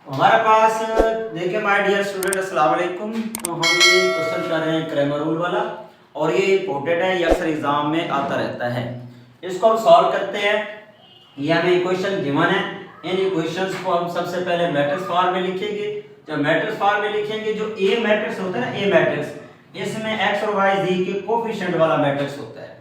हमारे पास देखिए my dear student अस्सलाम वालेकुम। तो हम ये क्वेश्चन कर रहे हैं क्रैमर रूल वाला, और ये इंपॉर्टेंट है, ये अक्सर एग्जाम में आता रहता है। इसको हम सॉल्व करते हैं। ये हमें इक्वेशन गिवन है, इन इक्वेशंस को हम सबसे पहले मैट्रिक्स फॉर्म में लिखेंगे। जब मैट्रिक्स फॉर्म में लिखेंगे, जो ए मैट्रिक्स होता है ना, ए मैट्रिक्स, इसमें एक्स और वाई जी के कोफिशिएंट वाला मैट्रिक्स होता है,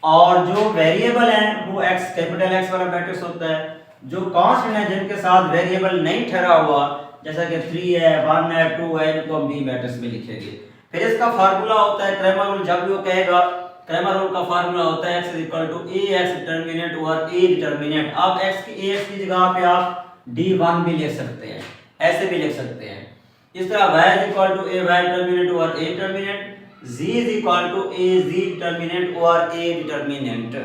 और जो वेरिएबल है वो एक्स कैपिटल एक्स वाला मैट्रिक्स होता है। जो कांस्टेंट है जिनके साथ वेरिएबल नहीं ठहरा हुआ, जैसा कि 3 है, 1 है, 2 है, इनको हम बी मैट्रिक्स में लिखेंगे। फिर इसका फार्मूला होता है क्रैमर रूल। जब भी वो कहेगा, क्रैमर रूल का फार्मूला होता है x a x determinant over a determinant. आप x की ax की जगह पे आप d1 भी लिख सकते हैं, ऐसे भी लिख सकते हैं। इस तरह y a y determinant over a determinant, z a z determinant over a determinant.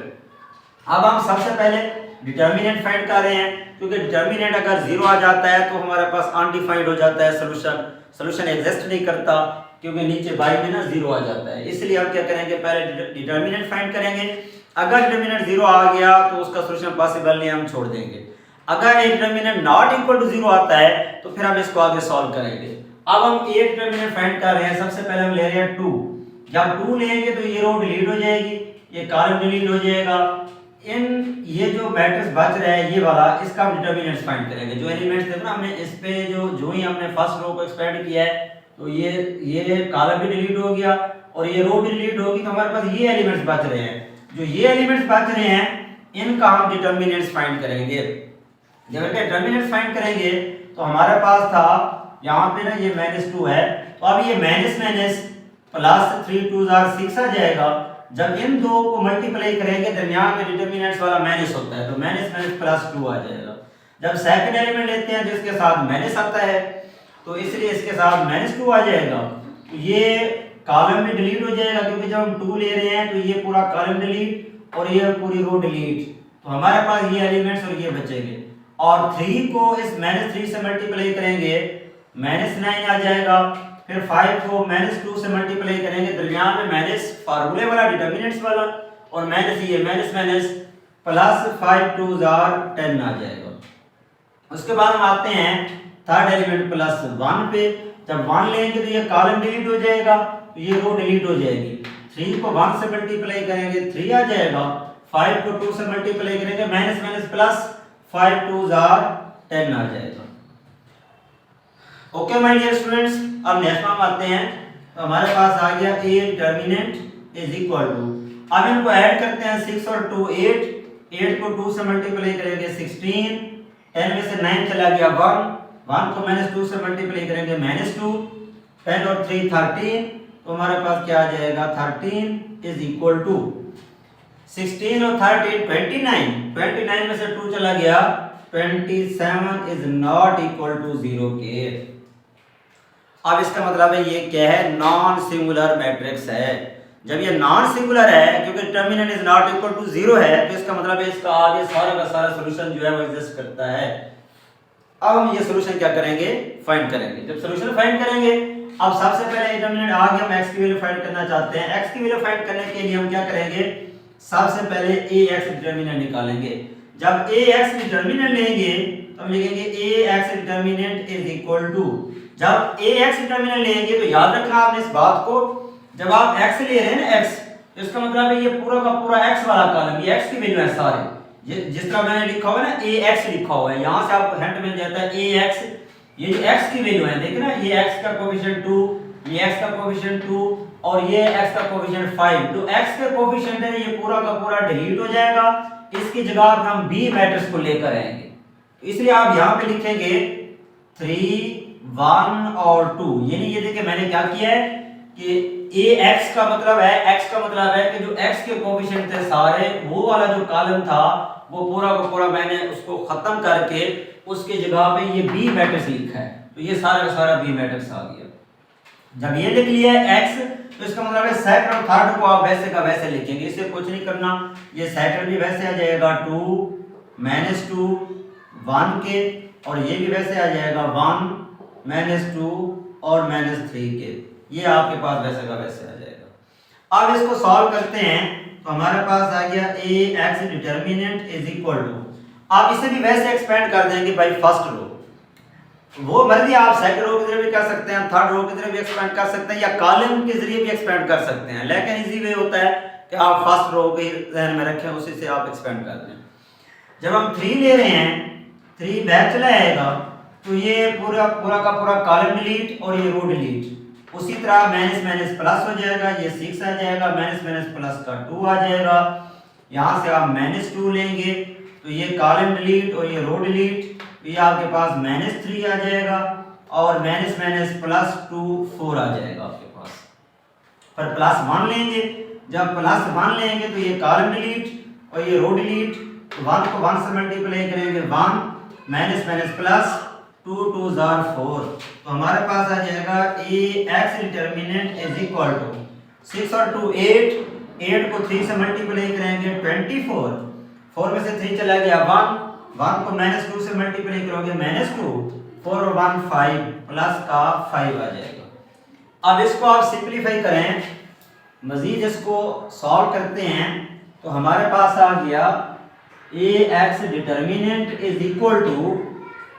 अब हम सबसे पहले डिटर्मिनेंट फाइंड कर रहे हैं, क्योंकि डिटर्मिनेंट अगर जीरो आ जाता है तो हमारे पास अनडिफाइंड हो जाता है सोल्यूशन एग्जिस्ट नहीं करता, क्योंकि नीचे बाई में ना जीरो आ जाता है। इसलिए हम क्या करेंगे, पहले डिटर्मिनेंट फाइंड करेंगे। अगर डिटर्मिनेंट जीरो आ गया तो उसका सोल्यूशन पॉसिबल नहीं, हम छोड़ देंगे। अगर A determinant not equal to zero आता है तो फिर हम इसको आगे सॉल्व करेंगे। अब हम ए डिटर्मिनेंट फाइंड कर रहे हैं। सबसे पहले हम ले रहे हैं 2। जब 2 लेंगे तो ये रो डिलीट हो जाएगी, ये कॉलम डिलीट हो जाएगा। इन ये जो मैट्रिक्स बच रहा है ये वाला, इसका हम डिटर्मिनेंट्स फाइंड करेंगे। जो एलिमेंट्स देखो ना, हमने इस पे जो ही हमने फर्स्ट रो को एक्सपेंड किया है, तो ये कॉलम भी डिलीट हो गया और ये रो भी डिलीट होगी, तो हमारे पास ये एलिमेंट्स बच रहे हैं। जो ये एलिमेंट्स बच रहे हैं इनका हम डिटर्मिनेंट्स फाइंड करेंगे। जब इनके डिटर्मिनेंट्स फाइंड करेंगे तो हमारे पास था यहाँ पे ना ये -2 है, तो अब ये माइनस प्लस 3 2 6 आ जाएगा। जब इन दो को मल्टीप्लाई करेंगे, दरमियान में डिटरमिनेंट्स वाला माइनस होता है, तो माइनस प्लस 2 आ जाएगा। जब सेकंड एलिमेंट लेते हैं जिसके साथ माइनस आता है, तो इसलिए इसके साथ -2 आ जाएगा। तो ये कॉलम भी डिलीट हो जाएगा, क्योंकि जब हम 2 ले रहे हैं तो ये पूरा कॉलम डिलीट और ये पूरी रो डिलीट, तो हमारे पास ये एलिमेंट्स और ये बचेंगे। और 3 को इस -3 से मल्टीप्लाई करेंगे, -9 आ जाएगा। फिर 5 को -2 से मल्टीप्लाई करेंगे, दरमियान में माइनस फार्मूले वाला डिटरमिनेंट्स वाला, और माइनस ये माइनस प्लस 5 2 10 आ जाएगा। उसके बाद हम आते हैं थर्ड एलिमेंट +1 पे। जब 1 लेंगे तो ये कॉलम डिलीट हो जाएगा, तो ये रो डिलीट हो जाएगी। 3 को 1 से मल्टीप्लाई करेंगे 3 आ जाएगा। 5 को 2 से मल्टीप्लाई करेंगे, माइनस प्लस 5 2 10 आ जाएगा। ओके माय डियर स्टूडेंट्स, अब नेक्स्ट हम आते हैं। तो हमारे पास आ गया a determinant is equal to, अब इनको ऐड करते हैं 6 और 2 8। 8 को 2 से मल्टीप्लाई करेंगे 16, 10 में से 9 चला गया 1, 1 को -2 से मल्टीप्लाई करेंगे -2, 10 और 3 13, तो हमारे पास क्या आ जाएगा 13 इज इक्वल टू 16 और 13 29, 29 में से 2 चला गया 27 इज नॉट इक्वल टू 0 के। अब इसका मतलब है ये क्या है, नॉन सिंगुलर मैट्रिक्स है। जब ये नॉन सिंगुलर है, क्योंकि determinant is not equal to 0 है, तो इसका मतलब है इसका आगे सारा का सारा सॉल्यूशन जो है वो एग्जिस्ट करता है। अब हम ये सॉल्यूशन क्या करेंगे, फाइंड करेंगे। जब सॉल्यूशन फाइंड करेंगे, अब सबसे पहले डिटरमिनेंट आगे हम x की वैल्यू फाइंड करना चाहते हैं। x की वैल्यू फाइंड करने के लिए हम क्या करेंगे, सबसे पहले ax डिटरमिनेंट निकालेंगे। जब ax डिटरमिनेंट लेंगे तो हम लिखेंगे ax determinant is equal to, जब ax डिटरमिनेंट लेंगे तो याद रखना आपने इस बात को, जब आप x ले रहे हैं ना x, तो इसका मतलब है ये पूरा का पूरा x वाला कॉलम, ये x की वैल्यू है सारे। जिस तरह मैंने लिखा हुआ है ना ax लिखा हुआ है, यहां से आपको हिंट मिल जाता है ax, ये जो x की वैल्यू है, देखना ये x का कोएफिशिएंट 2, ये x का कोएफिशिएंट 2 और ये x का कोएफिशिएंट 5। तो x के कोएफिशिएंट है ये पूरा का पूरा डिलीट हो जाएगा, इसकी जगह पे हम b मैट्रिक्स को लेकर आएंगे। तो इसलिए आप यहां पे लिखेंगे 3 1 और 2, यानी ये देखिए मैंने क्या किया है कि ax का मतलब है, x का मतलब है कि जो x के कोएफिशिएंट थे सारे, वो वाला जो कॉलम था वो पूरा का पूरा मैंने उसको खत्म करके उसके जगह पे ये b मैट्रिक्स लिखा है, तो ये सारा का सारा b मैट्रिक्स आ गया। जब ये लिख लिया है x, तो इसका मतलब है सेकंड और थर्ड को आप वैसे का वैसे लिखेंगे, इससे कुछ नहीं करना। ये सेकंड भी वैसे आ जाएगा 2 -2 1 के, और ये भी वैसे आ जाएगा 1 -2 और -3 के, ये आपके पास वैसे का वैसे आ जाएगा। अब इसको सॉल्व करते हैं, तो हमारे पास आ गया ax determinant is equal to, आप इसे भी वैसे एक्सपेंड कर देंगे बाय फर्स्ट रो। वो मर्जी आप सेकंड रो के जरिए भी कर सकते हैं, थर्ड रो के जरिए भी एक्सपेंड कर सकते हैं, या कॉलम के जरिए भी एक्सपेंड कर सकते हैं, लेकिन इजी वे होता है कि आप फर्स्ट रो को ध्यान में रखें, उसी से आप एक्सपेंड कर दें। जब हम 3 ले रहे हैं, 3 बैक चला आएगा तो ये पूरा पूरा का पूरा कॉलम डिलीट और ये रो डिलीट। उसी तरह माइनस माइनस प्लस हो जाएगा, ये 6 आ जाएगा, माइनस माइनस प्लस का 2 आ जाएगा। यहाँ से आप -2 लेंगे तो ये कॉलम डिलीट और ये रो डिलीट, ये आपके पास -3 आ जाएगा, और माइनस माइनस +2 4 आ जाएगा आपके पास। पर +1 लेंगे, जब +1 लेंगे तो ये कॉलम डिलीट और ये रो डिलीट, 1 को 1 से मल्टीप्लाई करेंगे 1, माइनस माइनस प्लस 2 2 4, तो हमारे पास आ जाएगा Ax determinant is equal to 6 और 2 8, 8 को 3 से मल्टीप्लाई करेंगे 24, 4 में से 3 चला गया 1, 1 को -2 से मल्टीप्लाई करोगे -2, 4 और 1 5, प्लस का 5 आ जाएगा। अब इसको आप सिंपलीफाई करें, मजीद इसको सॉल्व करते हैं तो हमारे पास आ गया Ax determinant is equal to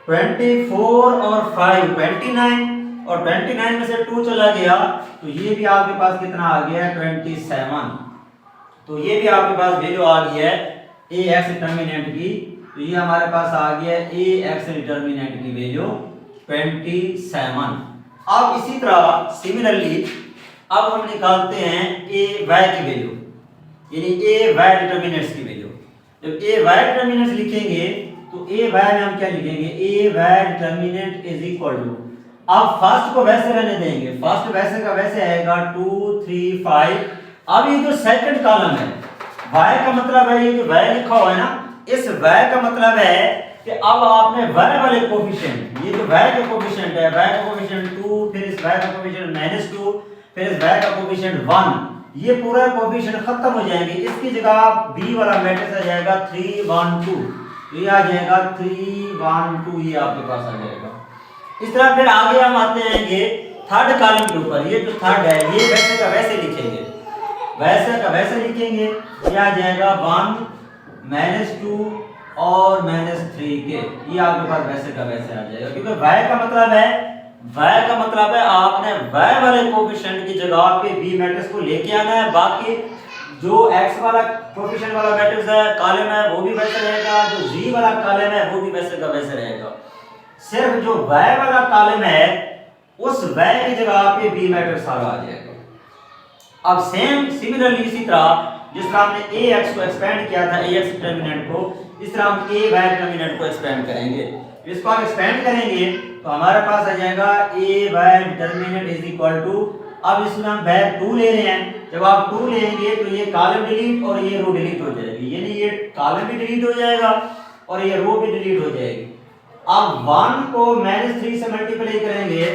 24 और 5 29, और 29 में से 2 चला गया तो ये भी आपके पास कितना आ गया 27, तो ये भी आपके पास वैल्यू आ गई है Ax डिटर्मिनेंट की, तो ये हमारे पास आ गया Ax डिटर्मिनेंट की वैल्यू 27। अब इसी तरह सिमिलरली अब हम निकालते हैं Ay की वैल्यू, यानी Ay डिटर्मिनेंट्स की वैल्यू। जब Ay डिटर्मिनेंट्स लिखेंगे तो Ay में हम क्या लिखेंगे, Ay determinant is equal to, अब फर्स्ट को वैसे रहने देंगे, फर्स्ट वैसे का वैसे आएगा 2 3 5। अब ये जो सेकंड कॉलम है y का मतलब है, ये जो y लिखा हुआ है ना, इस y का मतलब है कि अब आपने y वाले कोफिशिएंट, ये जो y का कोफिशिएंट है, y का कोफिशिएंट 2, फिर इस y का कोफिशिएंट -2, फिर इस y का कोफिशिएंट 1, ये पूरा कोफिशिएंट खत्म हो जाएंगे, इसकी जगह b वाला मैट्रिक्स आ जाएगा 3 1 2, ये आ जाएगा 3 1 2, ये आपके पास आ जाएगा। इस तरह फिर आगे हम आते हैं थर्ड कॉलम के ऊपर, ये जो थर्ड है ये वैसे का वैसे लिखेंगे, वैसे का वैसे लिखेंगे, ये आ जाएगा 1 -2 और -3 के, ये आपके पास वैसे का वैसे आ जाएगा, क्योंकि y का मतलब है आपने y वाले कोफिशिएंट की जगह पे b मैट्रिक्स को लेके आना है, बाकी जो x वाला कोफिशिएंट वाला मैट्रिक्स है कॉलम है वो भी वैसे रहेगा, जो z वाला कॉलम है वो भी वैसे का वैसे रहेगा, सिर्फ जो y वाला कॉलम है उस y की जगह पे b मैट्रिक्स आ जाएगा। अब सेम सिमिलरली इसी तरह जिस तरह हमने ax को एक्सपेंड किया था ax डिटर्मिनेंट को, इस तरह हम ay डिटर्मिनेंट को एक्सपेंड करेंगे। इसको आप एक्सपेंड करेंगे तो हमारे पास आ जाएगा ay determinant is equal to, अब इसमें हम बैक 2 ले रहे हैं, जब आप 2 लेंगे तो ये कॉलम डिलीट और ये रो डिलीट हो जाएगी, यानी ये कॉलम भी डिलीट हो जाएगा और ये रो भी डिलीट हो जाएगी। अब 1 को -3 से मल्टीप्लाई करेंगे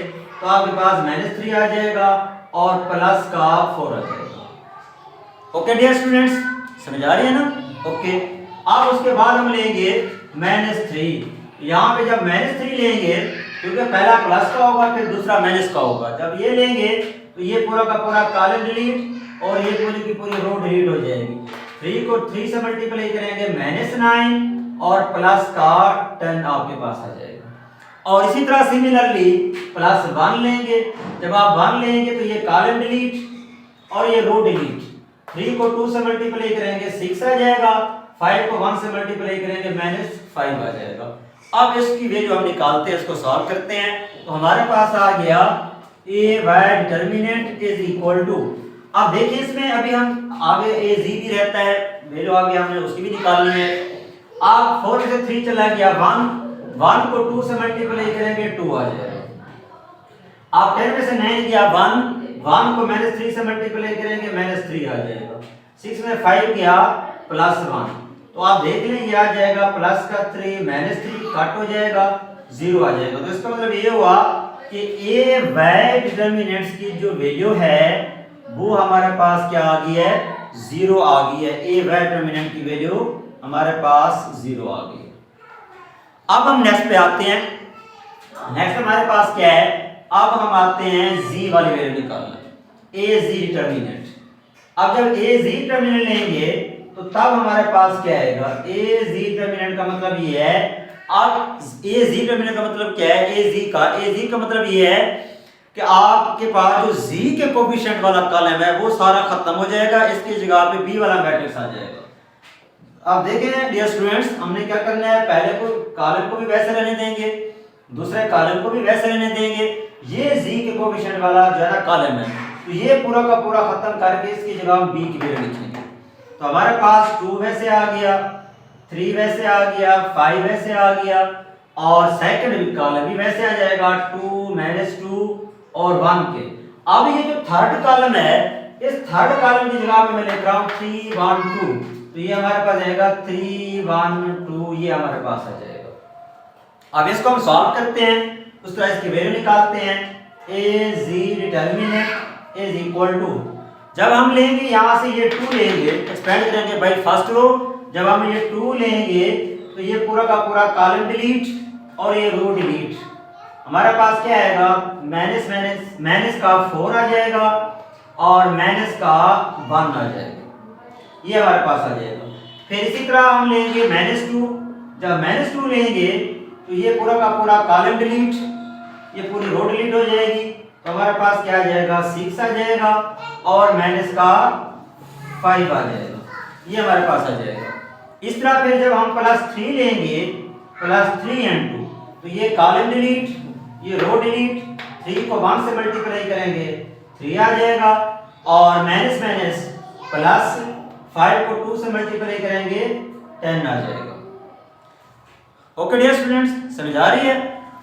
तो आपके पास -3 आ जाएगा और प्लस का 4 आ जाएगा। ओके डियर स्टूडेंट्स, समझ आ रही है ना? ओके, अब उसके बाद हम लेंगे -3, यहाँ पे जब -3 लेंगे क्योंकि पहला प्लस का होगा फिर दूसरा माइनस का होगा, जब ये लेंगे तो ये पूरा का पूरा कॉलम डिलीट और ये पूरी की पूरी रो डिलीट हो जाएगी। 3 को 3 से मल्टीप्लाई करेंगे -9 और प्लस का 10 आपके पास आ जाएगा। और इसी तरह सिमिलरली +1 लेंगे, जब आप 1 लेंगे तो ये कॉलम डिलीट और ये रो डिलीट, 3 को 2 से मल्टीप्लाई करेंगे 6 आ जाएगा, 5 को 1 से मल्टीप्लाई करेंगे -5 आ जाएगा। अब इसकी वैल्यू हम निकालते हैं, इसको सॉल्व करते हैं, तो हमारे पास आ गया ay determinant is equal to, अब देखिए इसमें अभी हम आगे az भी रहता है, वैल्यू आगे हमने उसकी भी निकालनी है। अब 4 से 3 चला गया 1 को 2 से मल्टीप्लाई करेंगे 2 आ जाएगा। अब 10 में से 9 गया 1 को -3 से मल्टीप्लाई करेंगे -3 आ जाएगा। 6 में 5 गया +1, तो आप देख लें ये आ जाएगा प्लस का 3 -3 कट हो जाएगा 0 आ जाएगा। तो इसका मतलब ये हुआ कि ay डिटर्मिनेंट्स की जो वैल्यू है वो हमारे पास क्या आ गई है, 0 आ गई है। ay डिटर्मिनेंट की वैल्यू हमारे पास 0 आ गई है। अब हम नेक्स्ट पे आते हैं, नेक्स्ट हमारे पास क्या है, अब हम आते हैं z वाली वैल्यू निकालना, az डिटर्मिनेंट। अब जब az डिटर्मिनेंट लेंगे तो तब हमारे पास क्या आएगा, az डिटर्मिनेंट का मतलब ये है अब ए जी टर्मिनल का मतलब क्या है? ए जी का मतलब ये है कि आपके पास जो जी के कोफिशिएंट वाला कॉलम है वो सारा खत्म हो जाएगा, इसकी जगह पे बी वाला मैट्रिक्स आ जाएगा। अब देखें डियर स्टूडेंट्स, हमने क्या करना है, पहले को कॉलम को भी वैसे रहने देंगे, दूसरे कॉलम को भी वैसे रहने देंगे। ये जी के कोफिशिएंट वाला जो है ना कॉलम है, तो ये पूरा का पूरा खत्म करके इसकी जगह हम बी की वैल्यू लिखेंगे। तो हमारे पास 2 वैसे आ गया, 3 वैसे आ गया, 5 वैसे आ गया, और सेकंड कॉलम भी वैसे आ जाएगा 2 -2 और 1 के। अब ये जो थर्ड कॉलम है, इस थर्ड कॉलम की जगह पे मैं लिख रहा हूं 3 1 2, तो ये हमारे पास आएगा 3 1 2, ये हमारे पास आ जाएगा। अब इसको हम सॉल्व करते हैं, उस तरह इसकी वैल्यू निकालते हैं। ए G determinant is equal to, जब हम लेंगे यहां से ये 2 लेंगे, एक्सपेंड करेंगे बाय फर्स्ट रो, जब हम ये 2 लेंगे तो ये पूरा का पूरा कॉलम डिलीट और ये रो डिलीट, हमारे पास क्या आएगा, माइनस माइनस माइनस का 4 आ जाएगा और माइनस का 1 आ जाएगा, ये हमारे पास आ जाएगा। फिर इसी तरह हम लेंगे -2, जब -2 लेंगे तो ये पूरा का पूरा कॉलम डिलीट, ये पूरी रो डिलीट हो जाएगी, तो हमारे पास क्या आ जाएगा, 6 आ जाएगा और माइनस का 5 आ जाएगा, ये हमारे पास आ जाएगा। इस तरह फिर जब हम +3 लेंगे, +3 × 2, तो ये कॉलम डिलीट, ये रो डिलीट, 3 को 1 से मल्टीप्लाई करेंगे 3 आ जाएगा, और माइनस माइनस प्लस 5 को 2 से मल्टीप्लाई करेंगे 10 आ जाएगा। ओके डियर स्टूडेंट्स, समझ आ रही है?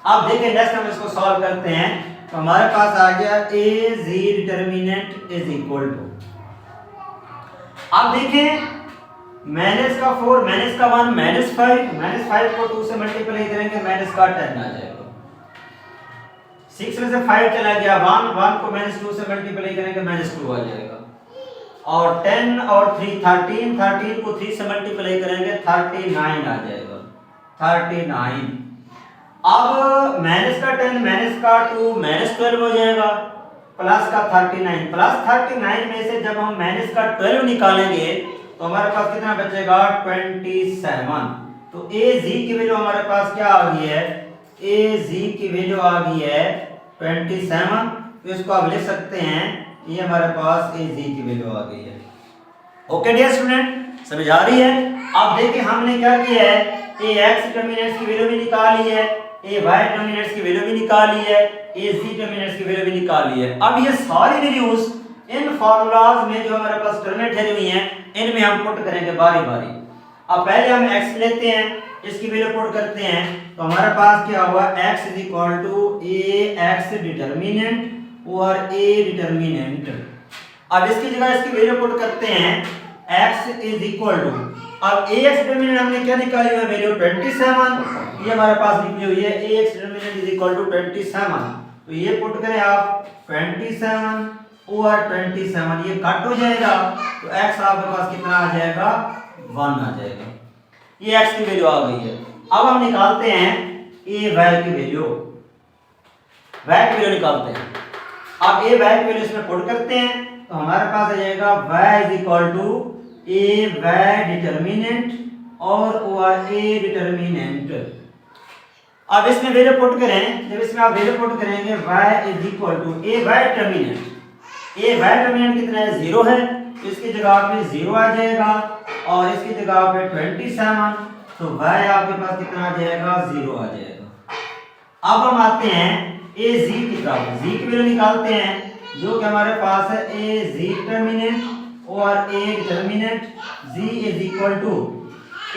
अब देखिए नेक्स्ट हम इसको सॉल्व करते हैं, तो हमारे पास आ गया ए G determinant is equal to, अब देखें माइनस का 4 माइनस का 1 -5 को 2 से मल्टीप्लाई करेंगे माइनस का 10 आ जाएगा। 6 में से 5 चला गया 1 को -2 से मल्टीप्लाई करेंगे -2 आ जाएगा, और 10 और 3 13 को 3 से मल्टीप्लाई करेंगे 39 आ जाएगा, 39। अब माइनस का 10 माइनस का 2 -12 हो जाएगा, प्लस का 39, प्लस 39 में से जब हम माइनस का 12 निकालेंगे तो हमारे पास कितना बचेगा, 27। तो ए जी की वैल्यू हमारे पास क्या आ गई है, ए जी की वैल्यू आ गई है 27, तो इसको आप लिख सकते हैं, ये हमारे पास ए जी की वैल्यू आ गई है। ओके डियर स्टूडेंट, समझ आ रही है? अब देखिए हमने क्या किया है, ए एक्स डिटरमिनेंट्स की वैल्यू भी निकाली है, ए वाई डिटरमिनेंट्स की वैल्यू भी निकाली है, ए जी डिटरमिनेंट्स की वैल्यू भी निकाली है। अब ये सारी वैल्यूज इन फार्मूलाज में जो हमारे पास टर्में ठहरी हुई हैं, इनमें हम पुट करेंगे बारी बारी। अब पहले हम x लेते हैं, इसकी वैल्यू पुट करते हैं, तो हमारे पास क्या हुआ, x is equal to A X determinant और ए डिटरमिनेंट। अब इसकी जगह इसकी वैल्यू पुट करते हैं, x इज इक्वल टू, अब ax डिटरमिनेंट हमने क्या निकाली है, वैल्यू 27, ये हमारे पास निकली हुई है, ax determinant is equal to 27, तो ये पुट करें आप 27 और 27, ये कट हो जाएगा, तो x आपके पास कितना आ जाएगा, 1 आ जाएगा, ये x की वैल्यू आ गई है। अब हम निकालते हैं a y की वैल्यू, y की वैल्यू निकालते हैं। अब a y की वैल्यू इसमें पुट करते हैं, तो हमारे पास आ जाएगा y is equal to A Y determinant और ए डिटरमिनेंट। अब इसमें वैल्यू पुट करें, जब इसमें आप वैल्यू पुट करेंगे y is equal to A Y determinant, A Y determinant कितना है, 0 है, तो इसकी जगह पे 0 आ जाएगा, और इसकी जगह पे 27, तो y आपके पास कितना आ जाएगा, 0 आ जाएगा। अब हम आते हैं ए जी की तरफ, जी की वैल्यू निकालते हैं, जो कि हमारे पास है ए जी डिटरमिनेंट और A determinant, z is equal to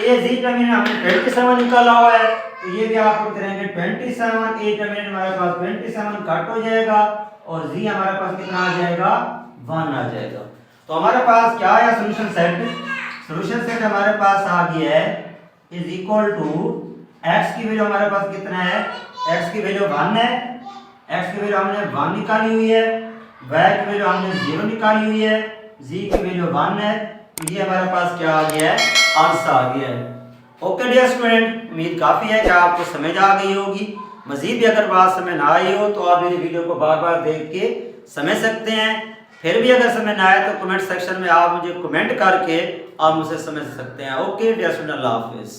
A G determinant हमने 27 निकाला हुआ है, तो ये भी आप पुट करेंगे 27, ए डिटरमिनेंट हमारे पास 27 कट हो जाएगा, और z हमारे पास कितना आ जाएगा, 1 आ जाएगा। तो हमारे पास क्या आया, सॉल्यूशन सेट हमारे पास आ गया है इज इक्वल टू x की वैल्यू हमारे पास कितना है, x की वैल्यू 1 है, x की वैल्यू हमने 1 निकाली हुई है, y की वैल्यू हमने 0 निकाली हुई है, z की वैल्यू 1 है, तो ये हमारे पास क्या आ गया है, आंसर आ गया है। ओके डियर स्टूडेंट, उम्मीद काफ़ी है कि आपको समझ आ गई होगी। मज़ीद भी अगर बात समझ ना आई हो तो आप मेरी वीडियो को बार बार देख के समझ सकते हैं। फिर भी अगर समझ ना आए तो कमेंट सेक्शन में आप मुझे कमेंट करके आप मुझसे समझ सकते हैं। ओके डियर स्टूडेंट, अल्लाह हाफिज़।